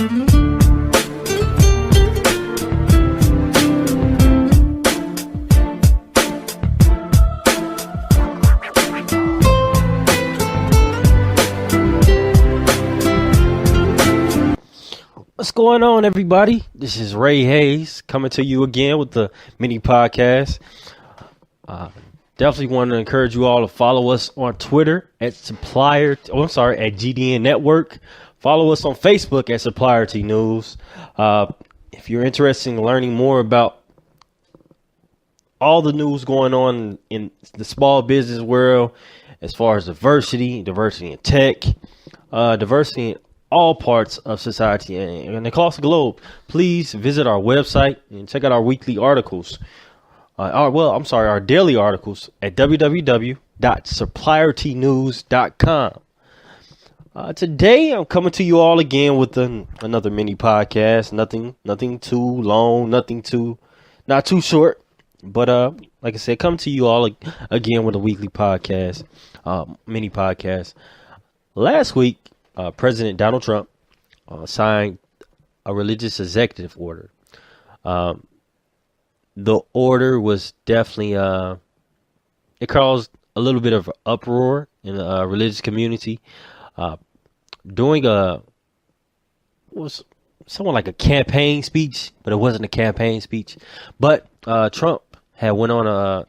What's going on, everybody? This is Ray Hayes coming to you again with the mini podcast. Definitely want to encourage you all to follow us on Twitter at GDN Network. Follow us on Facebook at Supplier T News. If you're interested in learning more about all the news going on in the small business world, as far as diversity in tech, diversity in all parts of society and across the globe, please visit our website and check out our weekly articles. Our daily articles at www.suppliertnews.com. Today, I'm coming to you all again with another mini podcast. Nothing too long, not too short. But like I said, come to you all again with a weekly podcast, mini podcast. Last week, President Donald Trump signed a religious executive order. The order was definitely it caused a little bit of uproar in the religious community. Was somewhat like a campaign speech, but it wasn't a campaign speech. But Trump had went on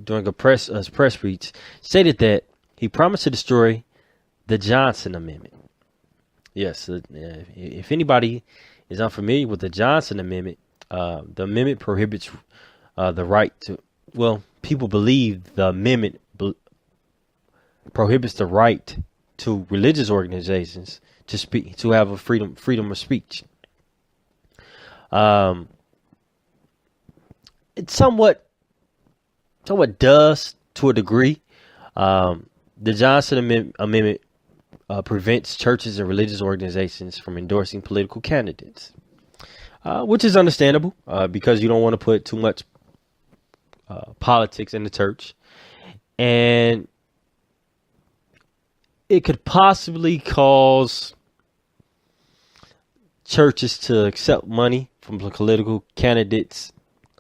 during a press speech, stated that he promised to destroy the Johnson Amendment. Yes, if anybody is unfamiliar with the Johnson Amendment, the amendment prohibits the right to. Well, people believe the amendment prohibits the right to religious organizations to speak, to have a freedom of speech. It somewhat does to a degree. The Johnson Amendment prevents churches and religious organizations from endorsing political candidates, which is understandable because you don't want to put too much politics in the church, and it could possibly cause churches to accept money from political candidates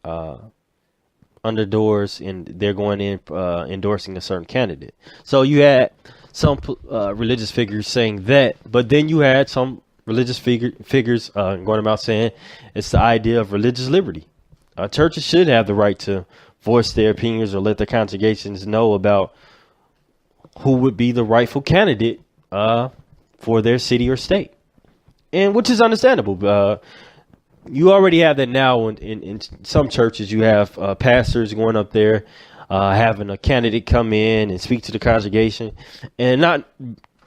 under doors, and they're going in endorsing a certain candidate. So you had some religious figures saying that, but then you had some religious figures going about saying it's the idea of religious liberty. Churches should have the right to voice their opinions or let their congregations know about who would be the rightful candidate for their city or state, and which is understandable. You already have that now in some churches. You have pastors going up there, having a candidate come in and speak to the congregation, and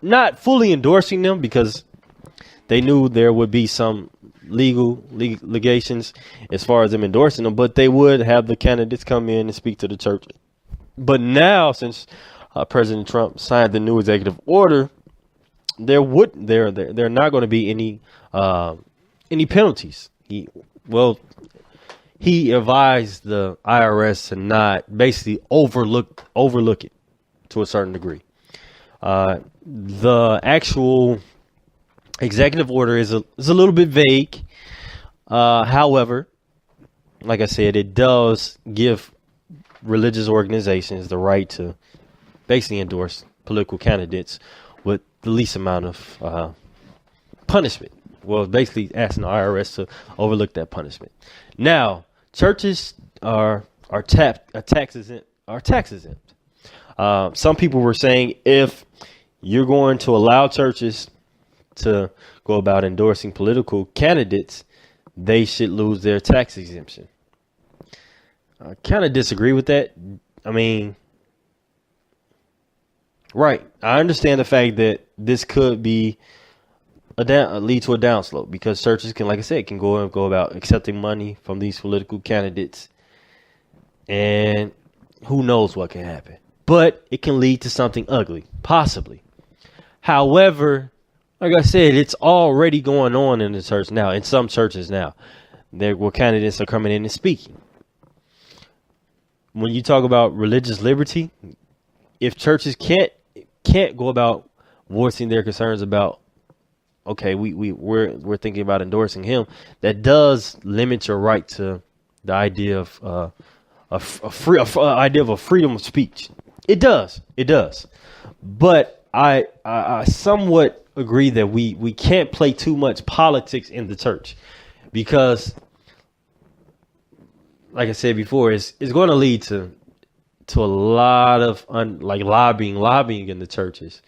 not fully endorsing them because they knew there would be some legations as far as them endorsing them, but they would have the candidates come in and speak to the church. But now, since President Trump signed the new executive order, there not going to be any penalties. He advised the IRS to not basically overlook it to a certain degree. The actual executive order is a little bit vague. However, like I said, it does give religious organizations the right to basically endorse political candidates with the least amount of punishment. Well, basically asking the IRS to overlook that punishment. Now, churches are tax exempt. Some people were saying if you're going to allow churches to go about endorsing political candidates, they should lose their tax exemption. I kind of disagree with that. I mean, right. I understand the fact that this could be lead to a downslope because churches can, like I said, can go about accepting money from these political candidates, and who knows what can happen. But it can lead to something ugly, possibly. However, like I said, it's already going on in the church now. In some churches now, where candidates are coming in and speaking. When you talk about religious liberty, if churches can't go about voicing their concerns about okay, we're thinking about endorsing him, that does limit your right to the idea of idea of a freedom of speech. It does, but I somewhat agree that we can't play too much politics in the church, because, like I said before, it's going to lead to a lot of lobbying in the churches.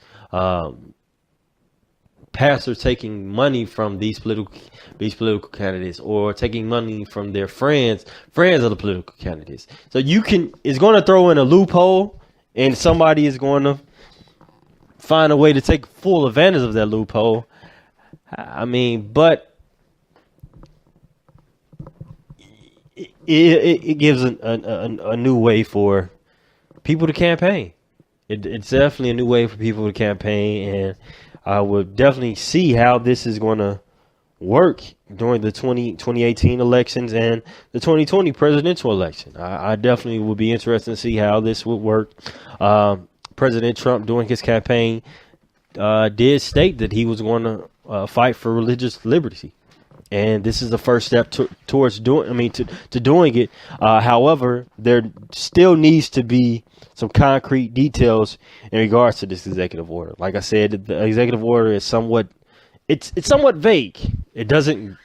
Pastors taking money from these political candidates, or taking money from their friends of the political candidates. So it's going to throw in a loophole, and somebody is going to find a way to take full advantage of that loophole. I mean, but it gives a new way for people to campaign. It's definitely a new way for people to campaign, and I would definitely see how this is going to work during the 2018 elections and the 2020 presidential election. I definitely would be interested to see how this would work. President Trump, during his campaign, did state that he was going to fight for religious liberty, and this is the first step towards doing it. However, there still needs to be some concrete details in regards to this executive order. Like I said, the executive order is somewhat vague. It doesn't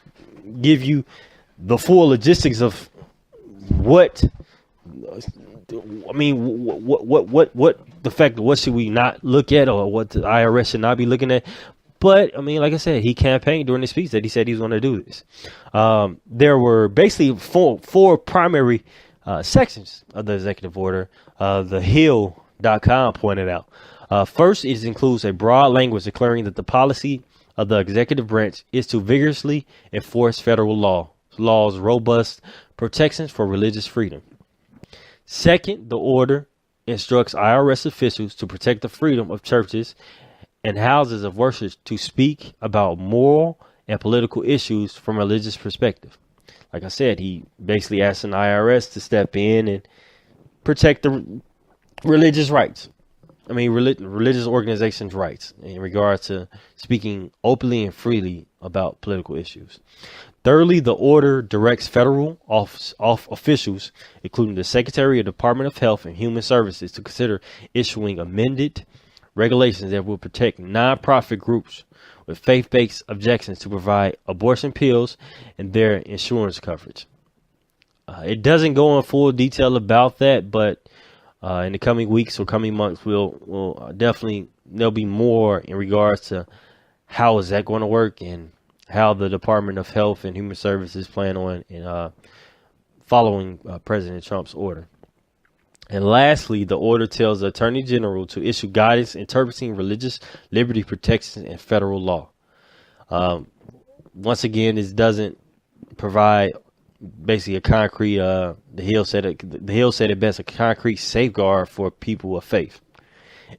give you the full logistics of what the fact, what should we not look at, or what the IRS should not be looking at. But I mean, like I said, he campaigned during the speech that he said he was going to do this. There were basically four primary sections of the executive order. The Hill.com pointed out. First, it includes a broad language declaring that the policy of the executive branch is to vigorously enforce federal law's robust protections for religious freedom. Second, the order instructs IRS officials to protect the freedom of churches and houses of worship to speak about moral and political issues from a religious perspective. Like I said, he basically asked an IRS to step in and protect the religious rights. I mean, religious organizations' rights in regards to speaking openly and freely about political issues. Thirdly, the order directs federal officials, including the Secretary of the Department of Health and Human Services, to consider issuing amended regulations that will protect nonprofit groups with faith-based objections to provide abortion pills and their insurance coverage. It doesn't go in full detail about that, but in the coming weeks or coming months, we'll definitely, there'll be more in regards to how is that going to work and how the Department of Health and Human Services plan on following President Trump's order. And lastly, the order tells the Attorney General to issue guidance interpreting religious liberty protections in federal law. Once again, this doesn't provide basically a concrete, the Hill said it best, a concrete safeguard for people of faith.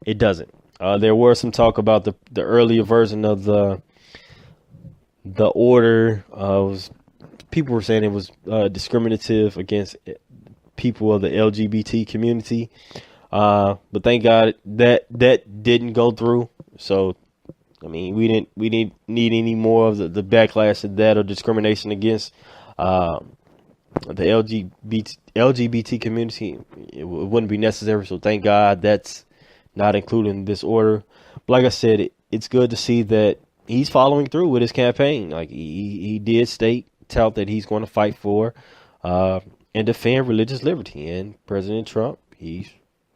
It doesn't. There were some talk about the earlier version of the order. People were saying it was discriminative against people of the LGBT community. But thank God that didn't go through. So, I mean, we didn't need any more of the backlash of that or discrimination against the LGBT community. It wouldn't be necessary. So thank God that's not included in this order. But like I said, it's good to see that he's following through with his campaign. Like he did tout that he's going to fight for and defend religious liberty. And President Trump,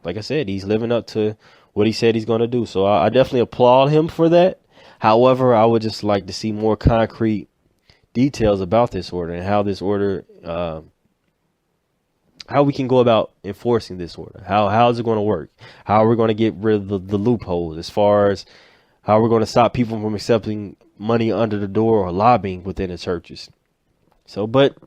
like I said, he's living up to what he said he's going to do. So I definitely applaud him for that. However, I would just like to see more concrete details about this order and how this order, how we can go about enforcing this order. How is it going to work? How are we going to get rid of the loopholes as far as how we're going to stop people from accepting money under the door or lobbying within the churches. So, but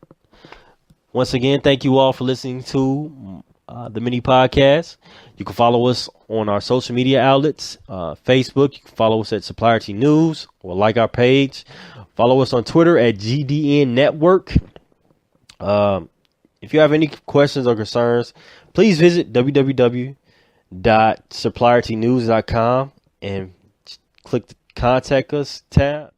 once again, thank you all for listening to the mini podcast. You can follow us on our social media outlets, Facebook. You can follow us at Supplierty News or like our page. Follow us on Twitter at GDN Network. If you have any questions or concerns, please visit www.suppliertynews.com and click the contact us tab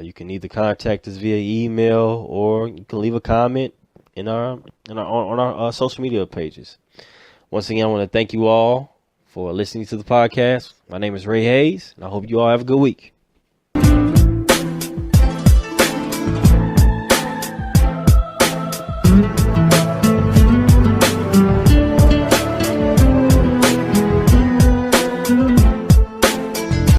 You can either contact us via email or you can leave a comment on our social media pages. Once again, I want to thank you all for listening to the podcast. My name is Ray Hayes, and I hope you all have a good week.